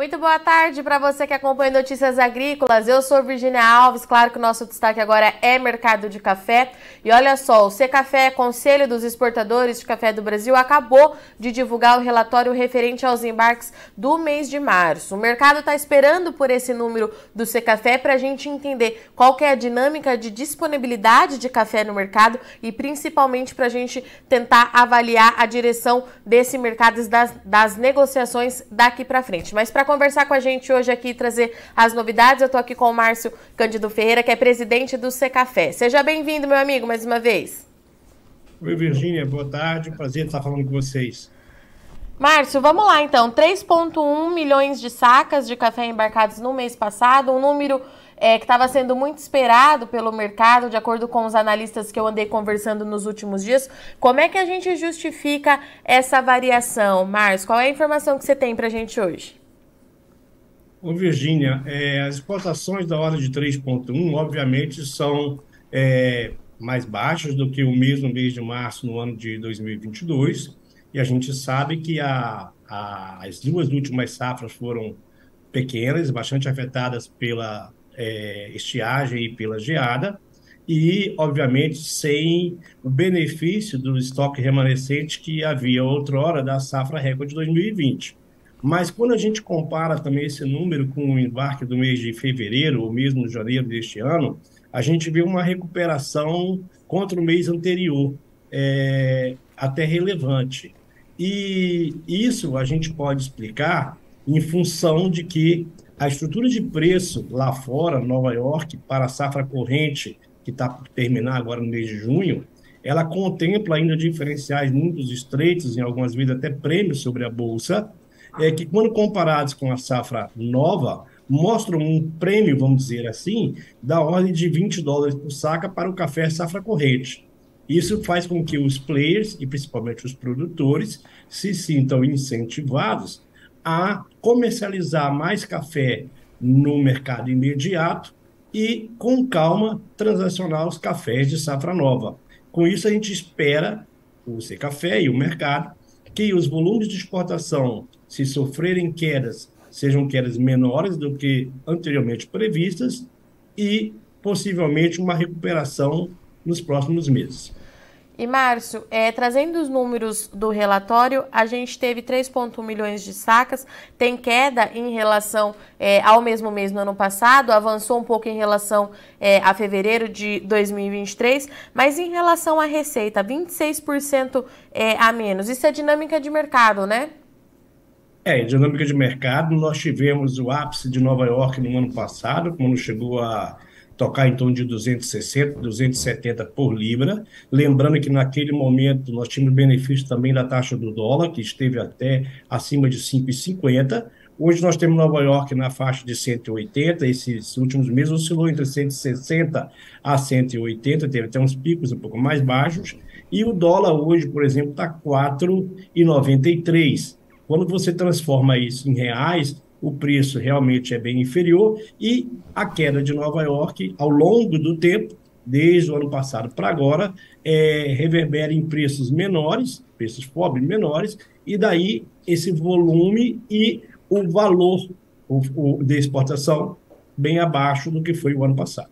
Muito boa tarde para você que acompanha Notícias Agrícolas. Eu sou Virgínia Alves. Claro que o nosso destaque agora é mercado de café. E olha só, o Secafé, Conselho dos Exportadores de Café do Brasil, acabou de divulgar o relatório referente aos embarques do mês de março. O mercado está esperando por esse número do Secafé para a gente entender qual que é a dinâmica de disponibilidade de café no mercado e principalmente para a gente tentar avaliar a direção desse mercado das negociações daqui para frente. Mas para conversar com a gente hoje aqui e trazer as novidades, eu estou aqui com o Márcio Cândido Ferreira, que é presidente do Secafé. Seja bem-vindo, meu amigo, mais uma vez. Oi, Virgínia, boa tarde, prazer estar falando com vocês. Márcio, vamos lá então, 3,1 milhões de sacas de café embarcados no mês passado, um número que estava sendo muito esperado pelo mercado, de acordo com os analistas que eu andei conversando nos últimos dias. Como é que a gente justifica essa variação, Márcio? Qual é a informação que você tem para a gente hoje? Ô, Virgínia, as exportações da ordem de 3,1, obviamente, são mais baixas do que o mesmo mês de março no ano de 2022, e a gente sabe que as duas últimas safras foram pequenas, bastante afetadas pela estiagem e pela geada, e, obviamente, sem o benefício do estoque remanescente que havia outrora da safra recorde de 2020. Mas quando a gente compara também esse número com o embarque do mês de fevereiro, ou mesmo janeiro deste ano, a gente vê uma recuperação contra o mês anterior, até relevante. E isso a gente pode explicar em função de que a estrutura de preço lá fora, Nova York, para a safra corrente, que está por terminar agora no mês de junho, ela contempla ainda diferenciais muito estreitos, em algumas vezes até prêmios sobre a Bolsa, que quando comparados com a safra nova, mostram um prêmio, vamos dizer assim, da ordem de US$ 20 por saca para o café safra corrente. Isso faz com que os players, e principalmente os produtores, se sintam incentivados a comercializar mais café no mercado imediato e, com calma, transacionar os cafés de safra nova. Com isso, a gente espera, o Secafé e o mercado, que os volumes de exportação, se sofrerem quedas, sejam quedas menores do que anteriormente previstas e, possivelmente, uma recuperação nos próximos meses. E, Márcio, trazendo os números do relatório, a gente teve 3,1 milhões de sacas, tem queda em relação ao mesmo mês no ano passado, avançou um pouco em relação a fevereiro de 2023, mas em relação à receita, 26% a menos. Isso é dinâmica de mercado, né? Dinâmica de mercado, nós tivemos o ápice de Nova York no ano passado, quando chegou a tocar em torno de 260, 270 por libra. Lembrando que naquele momento nós tínhamos benefício também da taxa do dólar, que esteve até acima de 5,50. Hoje nós temos Nova York na faixa de 180, esses últimos meses oscilou entre 160 a 180, teve até uns picos um pouco mais baixos, e o dólar hoje, por exemplo, está 4,93. Quando você transforma isso em reais, o preço realmente é bem inferior e a queda de Nova York, ao longo do tempo, desde o ano passado para agora, reverbera em preços menores, preços pobres menores, e daí esse volume e o valor de exportação bem abaixo do que foi o ano passado.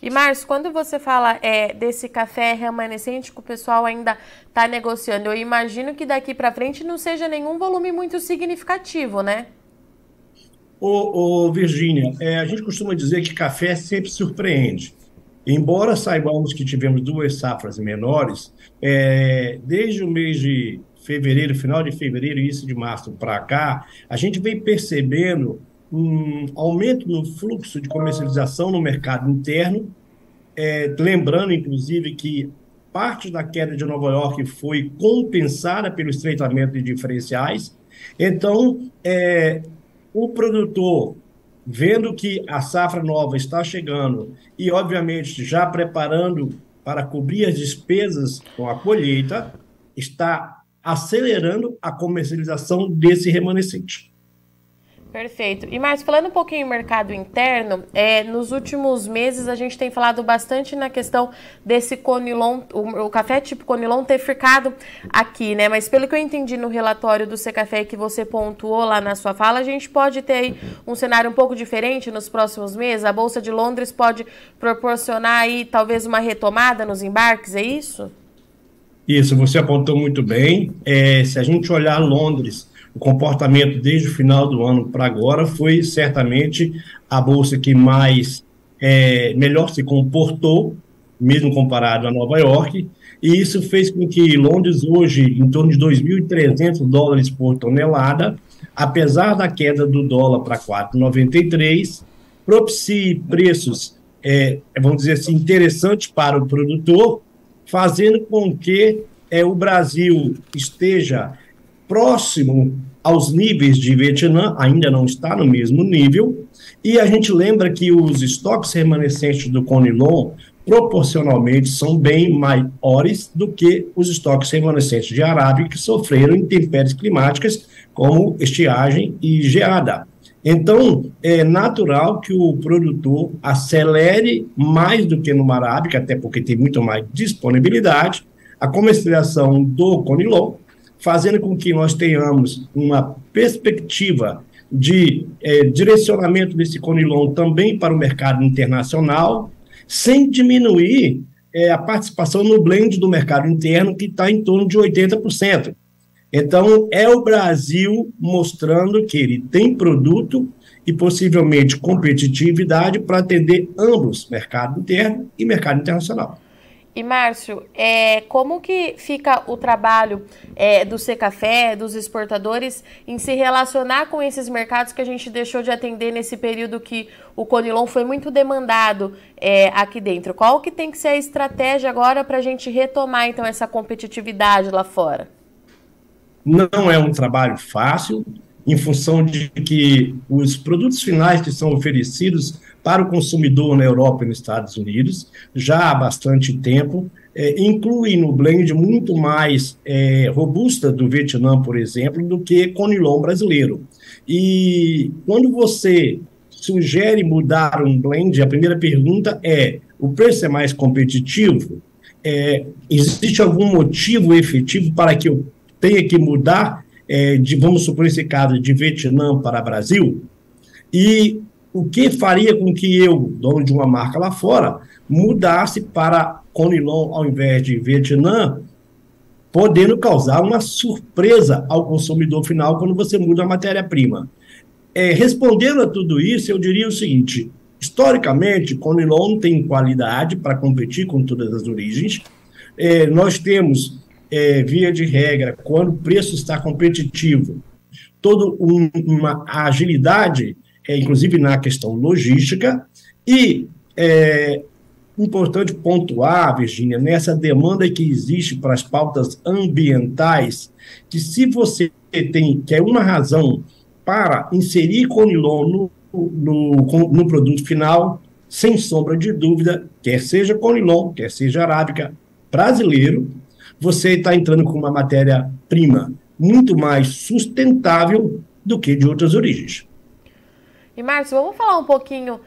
E, Márcio, quando você fala desse café remanescente que o pessoal ainda está negociando, eu imagino que daqui para frente não seja nenhum volume muito significativo, né? Virgínia, a gente costuma dizer que café sempre surpreende. Embora saibamos que tivemos duas safras menores, desde o mês de fevereiro, final de fevereiro e início de março para cá, a gente vem percebendo um aumento no fluxo de comercialização no mercado interno, lembrando, inclusive, que parte da queda de Nova York foi compensada pelo estreitamento de diferenciais. Então, o produtor, vendo que a safra nova está chegando e, obviamente, já preparando para cobrir as despesas com a colheita, está acelerando a comercialização desse remanescente. Perfeito. E, Márcio, falando um pouquinho do mercado interno, nos últimos meses a gente tem falado bastante na questão desse Conilon, o café tipo Conilon ter ficado aqui, né? Mas pelo que eu entendi no relatório do Secafé que você pontuou lá na sua fala, a gente pode ter aí um cenário um pouco diferente nos próximos meses? A Bolsa de Londres pode proporcionar aí talvez uma retomada nos embarques, é isso? Isso, você apontou muito bem. Se a gente olhar Londres, o comportamento desde o final do ano para agora foi certamente a bolsa que melhor se comportou, mesmo comparado a Nova York, e isso fez com que Londres hoje, em torno de 2.300 dólares por tonelada, apesar da queda do dólar para 4,93, propicie preços, vamos dizer assim, interessantes para o produtor, fazendo com que o Brasil esteja próximo aos níveis de Vietnã, ainda não está no mesmo nível, e a gente lembra que os estoques remanescentes do Conilon, proporcionalmente, são bem maiores do que os estoques remanescentes de arábica que sofreram intempéries climáticas, como estiagem e geada. Então, é natural que o produtor acelere mais do que no arábica, até porque tem muito mais disponibilidade, a comercialização do Conilon, fazendo com que nós tenhamos uma perspectiva de direcionamento desse Conilon também para o mercado internacional, sem diminuir a participação no blend do mercado interno, que está em torno de 80%. Então, é o Brasil mostrando que ele tem produto e possivelmente competitividade para atender ambos, mercado interno e mercado internacional. E, Márcio, como que fica o trabalho do Secafé, dos exportadores, em se relacionar com esses mercados que a gente deixou de atender nesse período que o Conilon foi muito demandado aqui dentro? Qual que tem que ser a estratégia agora para a gente retomar, então, essa competitividade lá fora? Não é um trabalho fácil, em função de que os produtos finais que são oferecidos para o consumidor na Europa e nos Estados Unidos, já há bastante tempo, incluem no blend muito mais robusta do Vietnã, por exemplo, do que Conilon brasileiro. E quando você sugere mudar um blend, a primeira pergunta é: o preço é mais competitivo? Existe algum motivo efetivo para que eu tenha que mudar vamos supor esse caso, de Vietnã para Brasil? E o que faria com que eu, dono de uma marca lá fora, mudasse para Conilon ao invés de Vietnã, podendo causar uma surpresa ao consumidor final quando você muda a matéria-prima? Respondendo a tudo isso, eu diria o seguinte: historicamente, Conilon tem qualidade para competir com todas as origens. Nós temos, via de regra, quando o preço está competitivo, toda uma agilidade, inclusive na questão logística, e importante pontuar, Virgínia, nessa demanda que existe para as pautas ambientais, que se você que é uma razão para inserir Conilon no produto final, sem sombra de dúvida, quer seja Conilon, quer seja arábica brasileiro, você está entrando com uma matéria-prima muito mais sustentável do que de outras origens. E, Márcio, vamos falar um pouquinho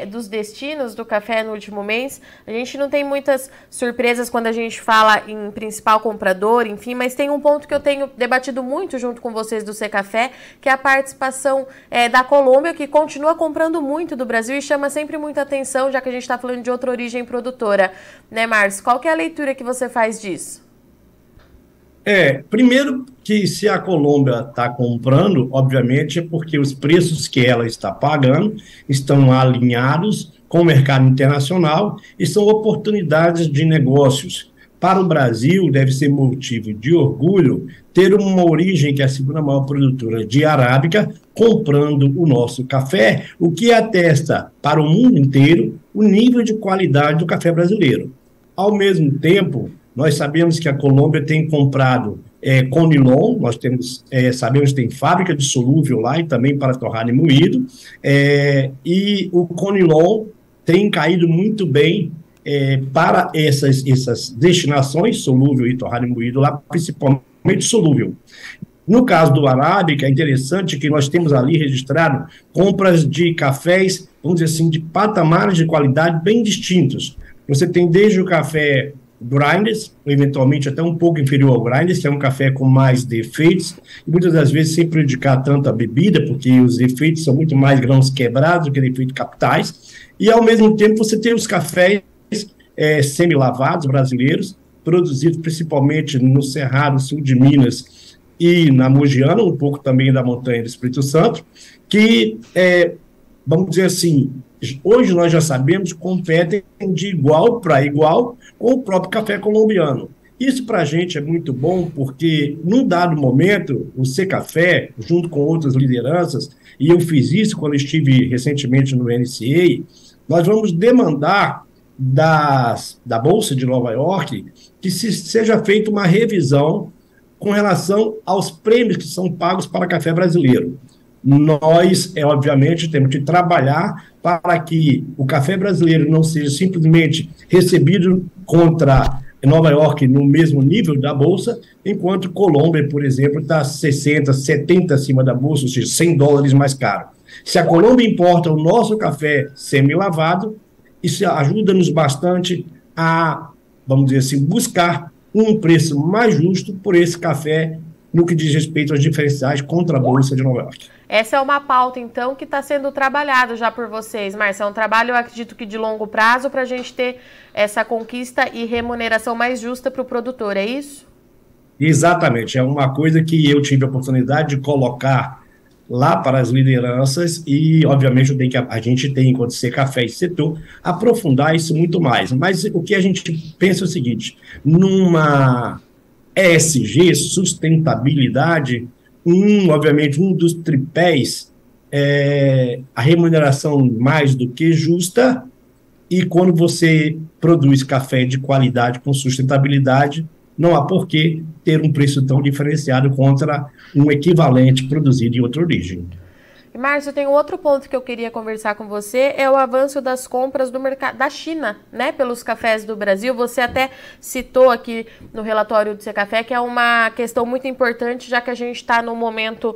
dos destinos do café no último mês. A gente não tem muitas surpresas quando a gente fala em principal comprador, enfim, mas tem um ponto que eu tenho debatido muito junto com vocês do Secafé, que é a participação da Colômbia, que continua comprando muito do Brasil e chama sempre muita atenção, já que a gente está falando de outra origem produtora. Né, Márcio? Qual que é a leitura que você faz disso? Primeiro que se a Colômbia está comprando, obviamente, é porque os preços que ela está pagando estão alinhados com o mercado internacional e são oportunidades de negócios. Para o Brasil, deve ser motivo de orgulho ter uma origem que é a segunda maior produtora de arábica comprando o nosso café, o que atesta para o mundo inteiro o nível de qualidade do café brasileiro. Ao mesmo tempo, nós sabemos que a Colômbia tem comprado Conilon, nós sabemos que tem fábrica de solúvel lá e também para torrado e moído, e o Conilon tem caído muito bem para essas destinações, solúvel e torrado e moído lá, principalmente solúvel. No caso do Arábica, é interessante que nós temos ali registrado compras de cafés, vamos dizer assim, de patamares de qualidade bem distintos. Você tem desde o café Grinders, eventualmente até um pouco inferior ao Grinders, que é um café com mais defeitos, e muitas das vezes sem prejudicar tanto a bebida, porque os defeitos são muito mais grãos quebrados do que defeitos capitais, e ao mesmo tempo você tem os cafés semi-lavados brasileiros, produzidos principalmente no Cerrado Sul de Minas e na Mogiana, um pouco também da montanha do Espírito Santo, que, vamos dizer assim, hoje nós já sabemos que competem de igual para igual com o próprio café colombiano. Isso para a gente é muito bom, porque num dado momento, o Secafé, junto com outras lideranças, e eu fiz isso quando estive recentemente no NCA, nós vamos demandar da Bolsa de Nova York que seja feita uma revisão com relação aos prêmios que são pagos para café brasileiro. Nós, obviamente, temos que trabalhar para que o café brasileiro não seja simplesmente recebido contra Nova York no mesmo nível da Bolsa, enquanto Colômbia, por exemplo, está 60, 70 acima da Bolsa, ou seja, $100 mais caro. Se a Colômbia importa o nosso café semi-lavado, isso ajuda-nos bastante a, vamos dizer assim, buscar um preço mais justo por esse café no que diz respeito aos diferenciais contra a Bolsa de Nova York. Essa é uma pauta, então, que está sendo trabalhada já por vocês, Márcio. É um trabalho, eu acredito que de longo prazo, para a gente ter essa conquista e remuneração mais justa para o produtor, é isso? Exatamente. É uma coisa que eu tive a oportunidade de colocar lá para as lideranças e, obviamente, a gente tem, enquanto Secafé e setor, aprofundar isso muito mais. Mas o que a gente pensa é o seguinte, numa ESG, sustentabilidade, obviamente, um dos tripés é a remuneração mais do que justa, e quando você produz café de qualidade com sustentabilidade, não há por que ter um preço tão diferenciado contra um equivalente produzido em outra origem. Márcio, tem um outro ponto que eu queria conversar com você, é o avanço das compras do mercado da China, né, pelos cafés do Brasil. Você até citou aqui no relatório do Secafé que é uma questão muito importante, já que a gente está no momento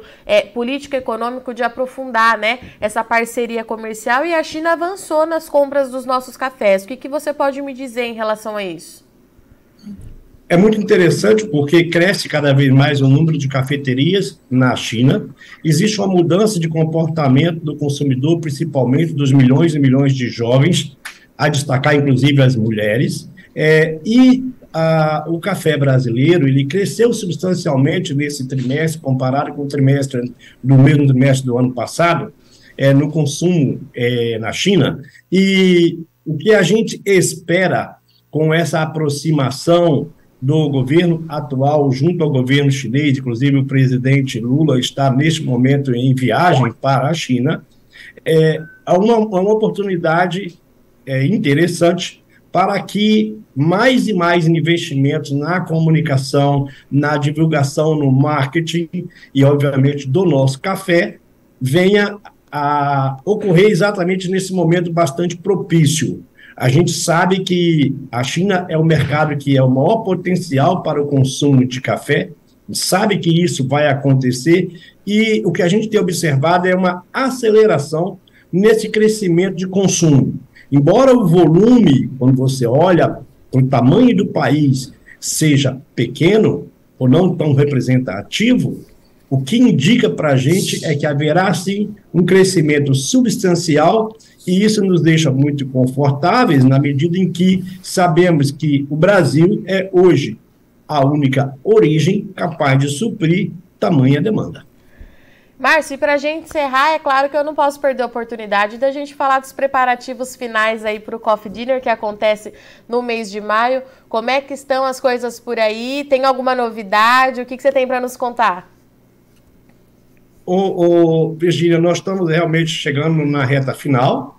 político e econômico de aprofundar, né, essa parceria comercial, e a China avançou nas compras dos nossos cafés. O que você pode me dizer em relação a isso? É muito interessante porque cresce cada vez mais o número de cafeterias na China. Existe uma mudança de comportamento do consumidor, principalmente dos milhões e milhões de jovens, a destacar inclusive as mulheres. O café brasileiro ele cresceu substancialmente nesse trimestre, comparado com o mesmo trimestre do ano passado, no consumo na China. E o que a gente espera com essa aproximação do governo atual junto ao governo chinês, inclusive o presidente Lula está neste momento em viagem para a China, é uma oportunidade interessante para que mais e mais investimentos na comunicação, na divulgação, no marketing e, obviamente, do nosso café venha a ocorrer exatamente nesse momento bastante propício. A gente sabe que a China é o mercado que é o maior potencial para o consumo de café, sabe que isso vai acontecer e o que a gente tem observado é uma aceleração nesse crescimento de consumo. Embora o volume, quando você olha o tamanho do país, seja pequeno ou não tão representativo, o que indica para a gente é que haverá, sim, um crescimento substancial e isso nos deixa muito confortáveis na medida em que sabemos que o Brasil é hoje a única origem capaz de suprir tamanha demanda. Márcio, e para a gente encerrar, é claro que eu não posso perder a oportunidade da gente falar dos preparativos finais aí para o Coffee Dinner, que acontece no mês de maio. Como é que estão as coisas por aí? Tem alguma novidade? O que você tem para nos contar? Virgínia, nós estamos realmente chegando na reta final.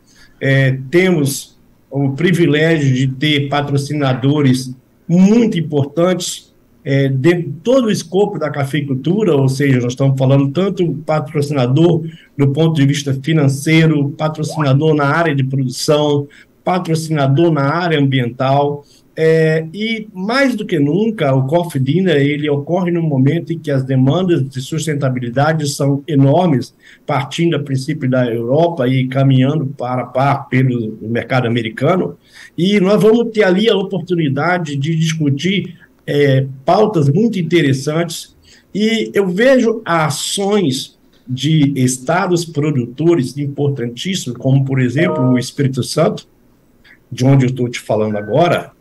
Temos o privilégio de ter patrocinadores muito importantes de todo o escopo da cafeicultura, ou seja, nós estamos falando tanto patrocinador do ponto de vista financeiro, patrocinador na área de produção, patrocinador na área ambiental, E mais do que nunca, o Coffee Dinner ele ocorre no momento em que as demandas de sustentabilidade são enormes, partindo a princípio da Europa e caminhando para a par pelo mercado americano, e nós vamos ter ali a oportunidade de discutir pautas muito interessantes, e eu vejo ações de estados produtores importantíssimos, como, por exemplo, o Espírito Santo, de onde eu estou te falando agora,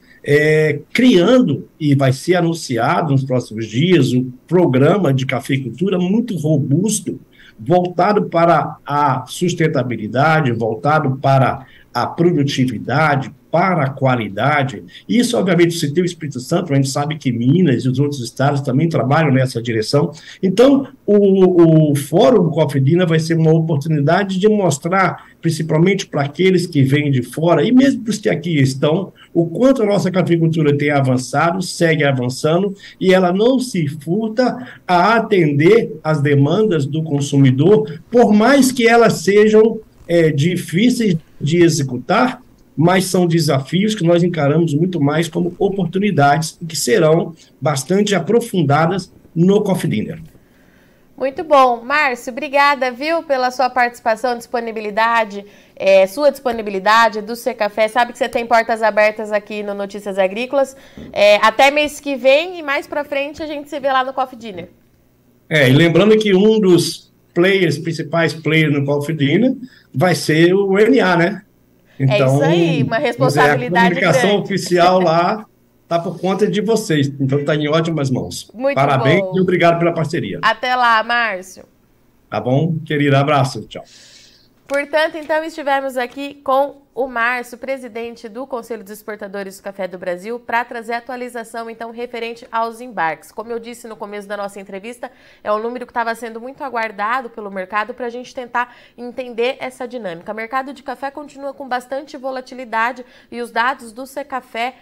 criando, e vai ser anunciado nos próximos dias, um programa de cafeicultura muito robusto, voltado para a sustentabilidade, voltado para a produtividade, para a qualidade. Isso, obviamente, se tem o Espírito Santo, a gente sabe que Minas e os outros estados também trabalham nessa direção. Então, o Fórum Coffee Dinner vai ser uma oportunidade de mostrar, principalmente para aqueles que vêm de fora, e mesmo para os que aqui estão, o quanto a nossa cafeicultura tem avançado, segue avançando, e ela não se furta a atender às demandas do consumidor, por mais que elas sejam difíceis de executar, mas são desafios que nós encaramos muito mais como oportunidades que serão bastante aprofundadas no Coffee Dinner. Muito bom. Márcio, obrigada, viu, pela sua participação, disponibilidade, sua disponibilidade do Secafé. Sabe que você tem portas abertas aqui no Notícias Agrícolas. Até mês que vem e mais pra frente a gente se vê lá no Coffee Dinner. E lembrando que um dos principais players no Coffee Dinner vai ser o NA, né? Então, isso aí, uma responsabilidade grande. A comunicação grande. oficial lá está por conta de vocês, então está em ótimas mãos. Muito Parabéns bom. E obrigado pela parceria. Até lá, Márcio. Tá bom, querido? Abraço, tchau. Portanto, então, estivemos aqui com o Márcio, presidente do Conselho dos Exportadores do Café do Brasil, para trazer atualização, então, referente aos embarques. Como eu disse no começo da nossa entrevista, é um número que estava sendo muito aguardado pelo mercado para a gente tentar entender essa dinâmica. O mercado de café continua com bastante volatilidade e os dados do Secafé,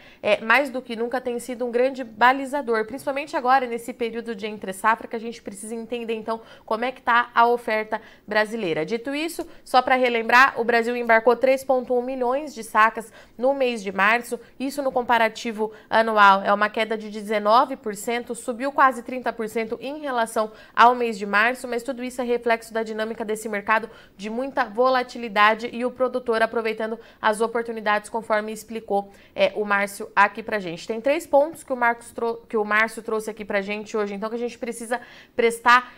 mais do que nunca, tem sido um grande balizador, principalmente agora, nesse período de entre-safra, que a gente precisa entender, então, como é que está a oferta brasileira. Dito isso, só para relembrar, o Brasil embarcou 3,1 milhões de sacas no mês de março, isso no comparativo anual é uma queda de 19%, subiu quase 30% em relação ao mês de março, mas tudo isso é reflexo da dinâmica desse mercado de muita volatilidade e o produtor aproveitando as oportunidades, conforme explicou o Márcio aqui pra gente. Tem 3 pontos que o Márcio trouxe aqui pra gente hoje, então, que a gente precisa prestar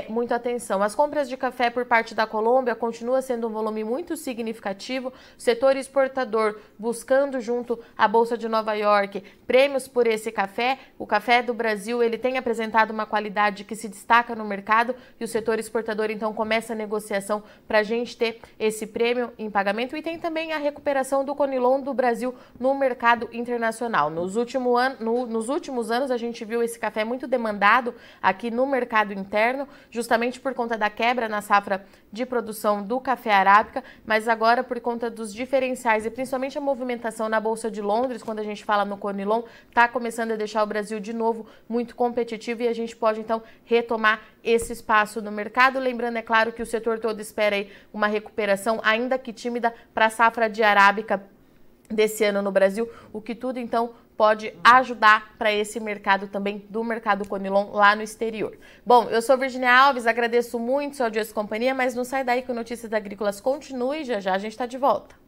muita atenção. As compras de café por parte da Colômbia continua sendo um volume muito significativo. O setor exportador buscando junto à Bolsa de Nova York prêmios por esse café. O café do Brasil ele tem apresentado uma qualidade que se destaca no mercado e o setor exportador então começa a negociação para a gente ter esse prêmio em pagamento. E tem também a recuperação do Conilon do Brasil no mercado internacional. Nos últimos anos a gente viu esse café muito demandado aqui no mercado interno, justamente por conta da quebra na safra de produção do café arábica, mas agora por conta dos diferenciais e principalmente a movimentação na Bolsa de Londres, quando a gente fala no Conilon, está começando a deixar o Brasil de novo muito competitivo e a gente pode então retomar esse espaço no mercado. Lembrando, é claro, que o setor todo espera aí uma recuperação, ainda que tímida, para a safra de arábica desse ano no Brasil, o que tudo então pode ajudar para esse mercado também, do mercado Conilon lá no exterior. Bom, eu sou Virginia Alves, agradeço muito sua audiência e companhia, mas não sai daí que o Notícias Agrícolas continue, já já a gente está de volta.